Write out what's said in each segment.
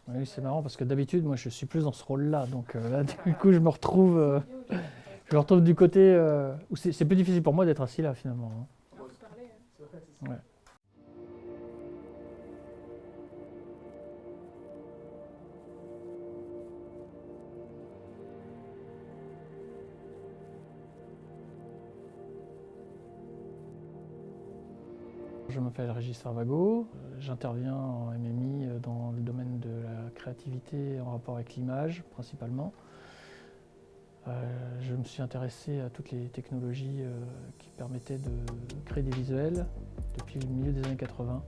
Oui, c'est marrant parce que d'habitude, moi, je suis plus dans ce rôle-là. Donc là, du coup, je me retrouve du côté où c'est plus difficile pour moi d'être assis là, finalement, hein. Ouais. Je m'appelle Régis Sarvago, j'interviens en MMI dans le domaine de la créativité en rapport avec l'image principalement. Je me suis intéressé à toutes les technologies qui permettaient de créer des visuels depuis le milieu des années 80.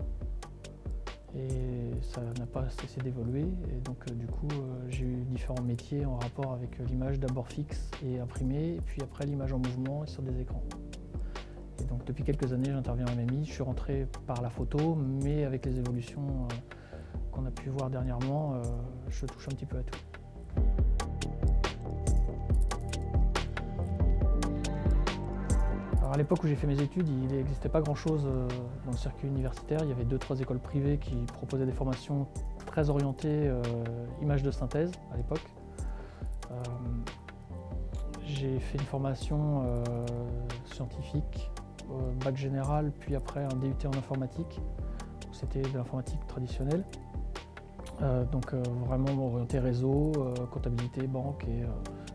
Et ça n'a pas cessé d'évoluer. Et donc du coup, j'ai eu différents métiers en rapport avec l'image d'abord fixe et imprimée, et puis après l'image en mouvement et sur des écrans. Et donc depuis quelques années, j'interviens en MMI. Je suis rentré par la photo, mais avec les évolutions qu'on a pu voir dernièrement, je touche un petit peu à tout. Alors à l'époque où j'ai fait mes études, il n'existait pas grand-chose dans le circuit universitaire. Il y avait 2-3 écoles privées qui proposaient des formations très orientées images de synthèse à l'époque. J'ai fait une formation scientifique, bac général, puis après un DUT en informatique. C'était de l'informatique traditionnelle. Donc vraiment orienté réseau, comptabilité, banque et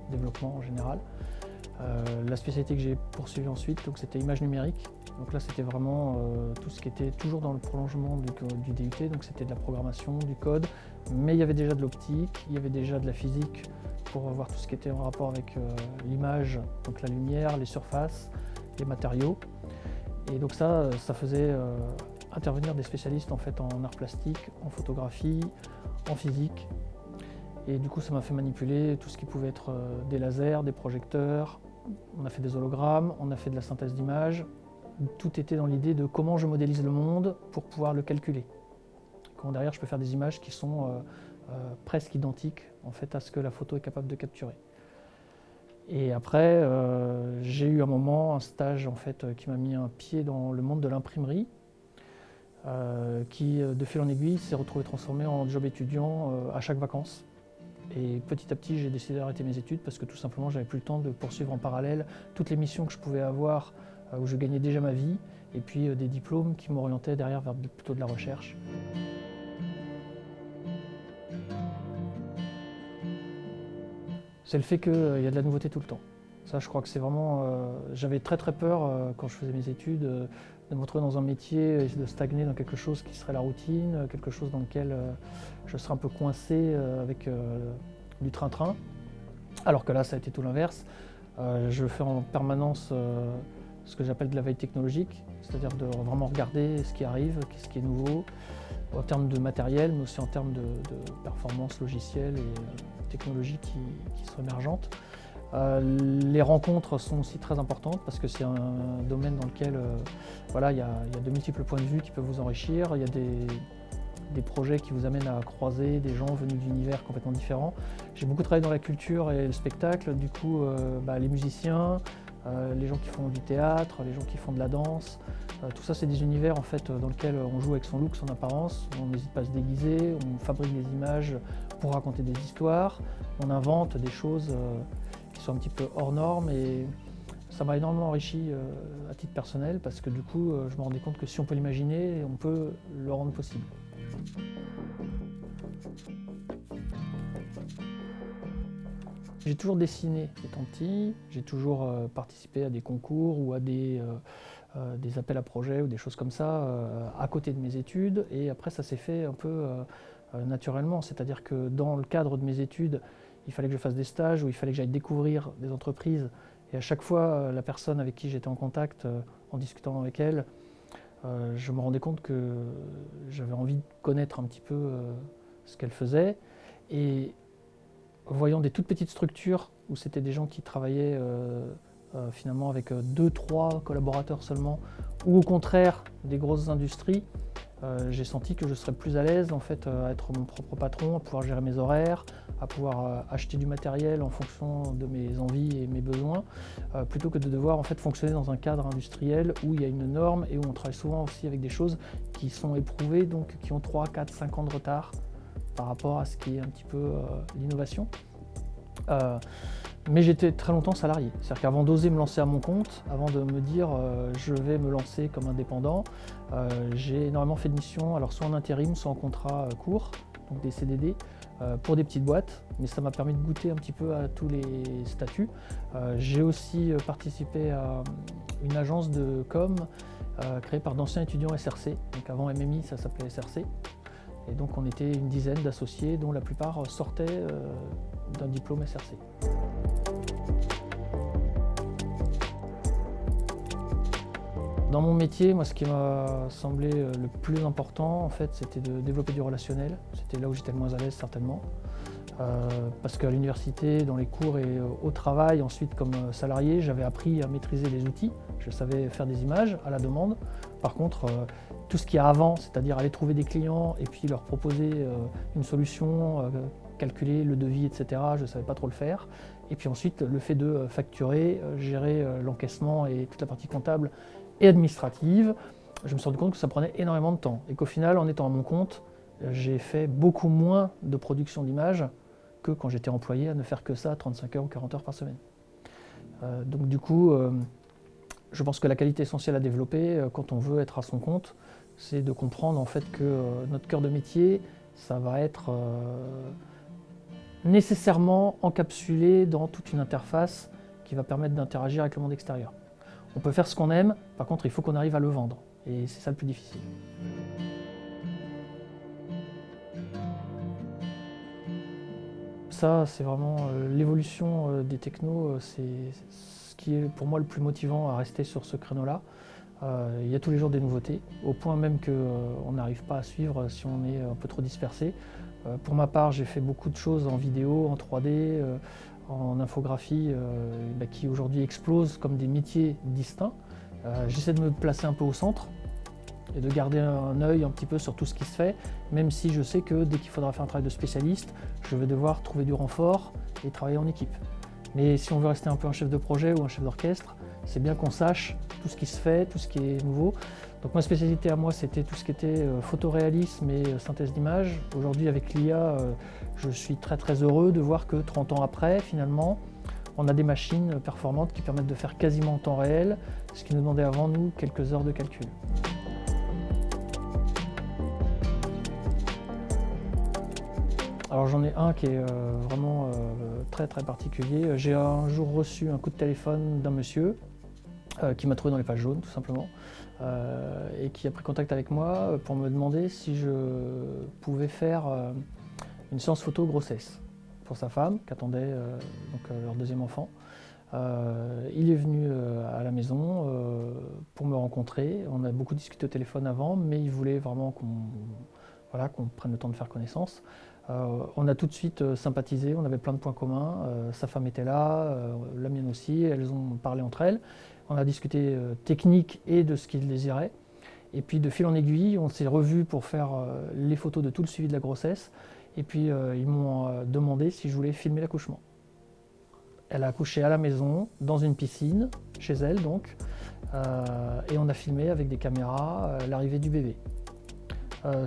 développement en général. La spécialité que j'ai poursuivie ensuite, c'était image numérique. Donc là, c'était vraiment tout ce qui était toujours dans le prolongement du DUT. Donc c'était de la programmation, du code, mais il y avait déjà de l'optique, il y avait déjà de la physique pour voir tout ce qui était en rapport avec l'image, donc la lumière, les surfaces, les matériaux. Et donc ça faisait intervenir des spécialistes en fait en art plastique, en photographie, en physique. Et du coup, ça m'a fait manipuler tout ce qui pouvait être des lasers, des projecteurs. On a fait des hologrammes, on a fait de la synthèse d'images. Tout était dans l'idée de comment je modélise le monde pour pouvoir le calculer. Comment derrière, je peux faire des images qui sont presque identiques en fait, à ce que la photo est capable de capturer. Et après, j'ai eu un moment, un stage en fait, qui m'a mis un pied dans le monde de l'imprimerie, qui, de fil en aiguille, s'est retrouvé transformé en job étudiant à chaque vacances. Et petit à petit, j'ai décidé d'arrêter mes études parce que tout simplement, j'avais plus le temps de poursuivre en parallèle toutes les missions que je pouvais avoir où je gagnais déjà ma vie, et puis des diplômes qui m'orientaient derrière vers plutôt de la recherche. C'est le fait qu'il y a de la nouveauté tout le temps. Ça, je crois que c'est vraiment... j'avais très peur quand je faisais mes études de me retrouver dans un métier et de stagner dans quelque chose qui serait la routine, quelque chose dans lequel je serais un peu coincé avec du train-train. Alors que là, ça a été tout l'inverse. Je fais en permanence ce que j'appelle de la veille technologique, c'est-à-dire de vraiment regarder ce qui arrive, ce qui est nouveau, en termes de matériel, mais aussi en termes de performance logicielle et technologie qui sont émergentes. Les rencontres sont aussi très importantes parce que c'est un domaine dans lequel voilà, il y a de multiples points de vue qui peuvent vous enrichir. Il y a des projets qui vous amènent à croiser des gens venus d'univers complètement différents. J'ai beaucoup travaillé dans la culture et le spectacle, du coup les musiciens, les gens qui font du théâtre, les gens qui font de la danse, tout ça c'est des univers en fait, dans lesquels on joue avec son look, son apparence, on n'hésite pas à se déguiser, on fabrique des images pour raconter des histoires, on invente des choses qui sont un petit peu hors normes, et ça m'a énormément enrichi à titre personnel parce que du coup je me rendais compte que si on peut l'imaginer, on peut le rendre possible. J'ai toujours dessiné étant petit, j'ai toujours participé à des concours ou à des appels à projets ou des choses comme ça à côté de mes études, et après ça s'est fait un peu naturellement, c'est-à-dire que dans le cadre de mes études, il fallait que je fasse des stages où il fallait que j'aille découvrir des entreprises, et à chaque fois la personne avec qui j'étais en contact, en discutant avec elle, je me rendais compte que j'avais envie de connaître un petit peu ce qu'elle faisait, et voyant des toutes petites structures où c'était des gens qui travaillaient finalement avec 2-3 collaborateurs seulement, ou au contraire des grosses industries, j'ai senti que je serais plus à l'aise en fait, à être mon propre patron, à pouvoir gérer mes horaires, à pouvoir acheter du matériel en fonction de mes envies et mes besoins, plutôt que de devoir en fait fonctionner dans un cadre industriel où il y a une norme et où on travaille souvent aussi avec des choses qui sont éprouvées, donc qui ont 3, 4, 5 ans de retard par rapport à ce qui est un petit peu l'innovation. Mais j'étais très longtemps salarié. C'est-à-dire qu'avant d'oser me lancer à mon compte, avant de me dire je vais me lancer comme indépendant, j'ai énormément fait de missions, alors soit en intérim, soit en contrat court, donc des CDD, pour des petites boîtes, mais ça m'a permis de goûter un petit peu à tous les statuts. J'ai aussi participé à une agence de com créée par d'anciens étudiants SRC, donc avant MMI ça s'appelait SRC. Et donc on était une dizaine d'associés dont la plupart sortaient d'un diplôme SRC. Dans mon métier, moi, ce qui m'a semblé le plus important, en fait, c'était de développer du relationnel. C'était là où j'étais le moins à l'aise, certainement. Parce qu'à l'université, dans les cours et au travail, ensuite comme salarié, j'avais appris à maîtriser les outils. Je savais faire des images à la demande. Par contre, tout ce qu'il y a avant, c'est-à-dire aller trouver des clients et puis leur proposer une solution, calculer le devis, etc., je ne savais pas trop le faire. Et puis ensuite, le fait de facturer, gérer l'encaissement et toute la partie comptable et administrative, je me suis rendu compte que ça prenait énormément de temps. Et qu'au final, en étant à mon compte, j'ai fait beaucoup moins de production d'images que quand j'étais employé à ne faire que ça 35 heures ou 40 heures par semaine. Donc du coup, je pense que la qualité essentielle à développer quand on veut être à son compte, c'est de comprendre en fait que notre cœur de métier, ça va être nécessairement encapsulé dans toute une interface qui va permettre d'interagir avec le monde extérieur. On peut faire ce qu'on aime, par contre il faut qu'on arrive à le vendre, et c'est ça le plus difficile. Ça, c'est vraiment l'évolution des technos, c'est ce qui est pour moi le plus motivant à rester sur ce créneau-là. Il y a tous les jours des nouveautés, au point même qu'on n'arrive pas à suivre si on est un peu trop dispersé. Pour ma part, j'ai fait beaucoup de choses en vidéo, en 3D, en infographie, qui aujourd'hui explosent comme des métiers distincts. J'essaie de me placer un peu au centre et de garder un œil un petit peu sur tout ce qui se fait, même si je sais que dès qu'il faudra faire un travail de spécialiste, je vais devoir trouver du renfort et travailler en équipe. Mais si on veut rester un peu un chef de projet ou un chef d'orchestre, c'est bien qu'on sache tout ce qui se fait, tout ce qui est nouveau. Donc ma spécialité à moi, c'était tout ce qui était photoréalisme et synthèse d'images. Aujourd'hui, avec l'IA, je suis très très heureux de voir que 30 ans après, finalement, on a des machines performantes qui permettent de faire quasiment en temps réel, ce qui nous demandait avant nous quelques heures de calcul. Alors j'en ai un qui est vraiment très très particulier. J'ai un jour reçu un coup de téléphone d'un monsieur qui m'a trouvé dans les pages jaunes tout simplement et qui a pris contact avec moi pour me demander si je pouvais faire une séance photo grossesse pour sa femme qui attendait leur deuxième enfant. Il est venu à la maison pour me rencontrer. On a beaucoup discuté au téléphone avant, mais il voulait vraiment qu'on prenne le temps de faire connaissance. On a tout de suite sympathisé, on avait plein de points communs. Sa femme était là, la mienne aussi, elles ont parlé entre elles. On a discuté technique et de ce qu'ils désiraient. Et puis de fil en aiguille, on s'est revus pour faire les photos de tout le suivi de la grossesse. Et puis ils m'ont demandé si je voulais filmer l'accouchement. Elle a accouché à la maison, dans une piscine, chez elle donc. Et on a filmé avec des caméras l'arrivée du bébé.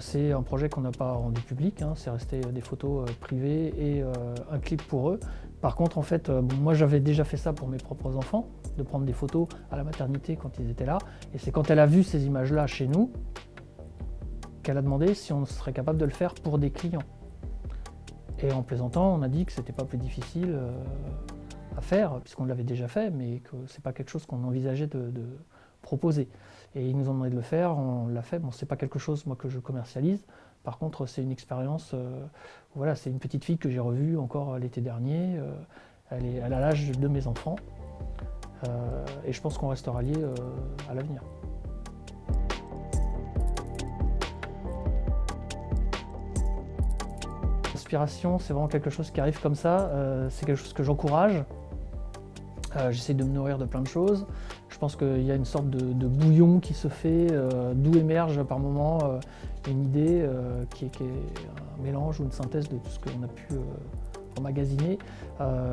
C'est un projet qu'on n'a pas rendu public, hein, c'est resté des photos privées et un clip pour eux. Par contre, en fait, moi j'avais déjà fait ça pour mes propres enfants, de prendre des photos à la maternité quand ils étaient là. Et c'est quand elle a vu ces images-là chez nous qu'elle a demandé si on serait capable de le faire pour des clients. Et en plaisantant, on a dit que c'était pas plus difficile à faire, puisqu'on l'avait déjà fait, mais que c'est pas quelque chose qu'on envisageait de proposer. Et ils nous ont demandé de le faire, on l'a fait. Bon, c'est pas quelque chose moi que je commercialise. Par contre, c'est une expérience. Voilà, c'est une petite fille que j'ai revue encore l'été dernier. Elle a l'âge de mes enfants. Et je pense qu'on restera liés à l'avenir. L'inspiration, c'est vraiment quelque chose qui arrive comme ça. C'est quelque chose que j'encourage. J'essaie de me nourrir de plein de choses. Je pense qu'il y a une sorte de bouillon qui se fait, d'où émerge par moment une idée qui est un mélange ou une synthèse de tout ce qu'on a pu emmagasiner.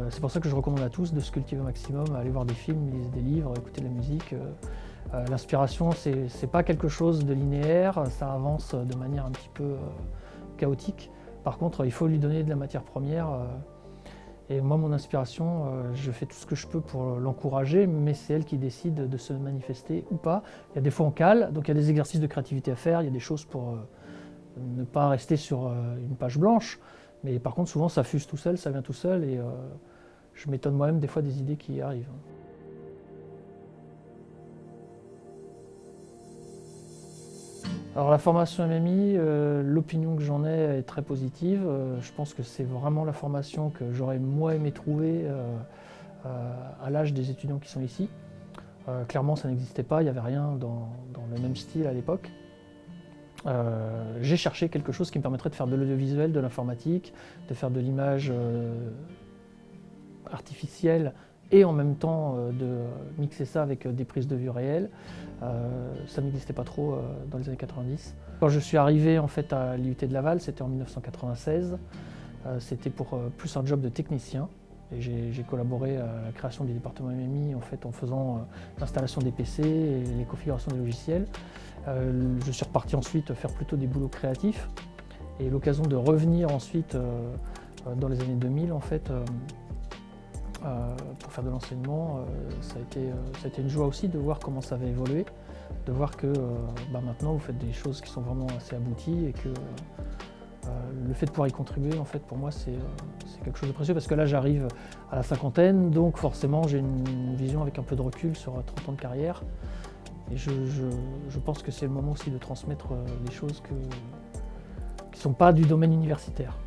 C'est pour ça que je recommande à tous de se cultiver au maximum, aller voir des films, lire des livres, écouter de la musique. L'inspiration, c'est pas quelque chose de linéaire, ça avance de manière un petit peu chaotique. Par contre, il faut lui donner de la matière première. Et moi, mon inspiration, je fais tout ce que je peux pour l'encourager, mais c'est elle qui décide de se manifester ou pas. Il y a des fois on cale, donc il y a des exercices de créativité à faire, il y a des choses pour ne pas rester sur une page blanche. Mais par contre, souvent, ça fuse tout seul, ça vient tout seul, et je m'étonne moi-même des fois des idées qui arrivent. Alors la formation MMI, l'opinion que j'en ai est très positive. Je pense que c'est vraiment la formation que j'aurais moi aimé trouver à l'âge des étudiants qui sont ici. Clairement ça n'existait pas, il n'y avait rien dans le même style à l'époque. J'ai cherché quelque chose qui me permettrait de faire de l'audiovisuel, de l'informatique, de faire de l'image artificielle et en même temps de mixer ça avec des prises de vue réelles. Ça n'existait pas trop dans les années 90. Quand je suis arrivé en fait à l'IUT de Laval, c'était en 1996. C'était pour plus un job de technicien. Et j'ai collaboré à la création du département MMI en fait, en faisant l'installation des PC et les configurations des logiciels. Je suis reparti ensuite faire plutôt des boulots créatifs. Et l'occasion de revenir ensuite dans les années 2000 en fait, pour faire de l'enseignement, ça a été une joie aussi de voir comment ça avait évolué, de voir que maintenant vous faites des choses qui sont vraiment assez abouties et que le fait de pouvoir y contribuer, en fait, pour moi, c'est quelque chose de précieux parce que là, j'arrive à la cinquantaine, donc forcément, j'ai une vision avec un peu de recul sur 30 ans de carrière. Et je pense que c'est le moment aussi de transmettre des choses qui ne sont pas du domaine universitaire.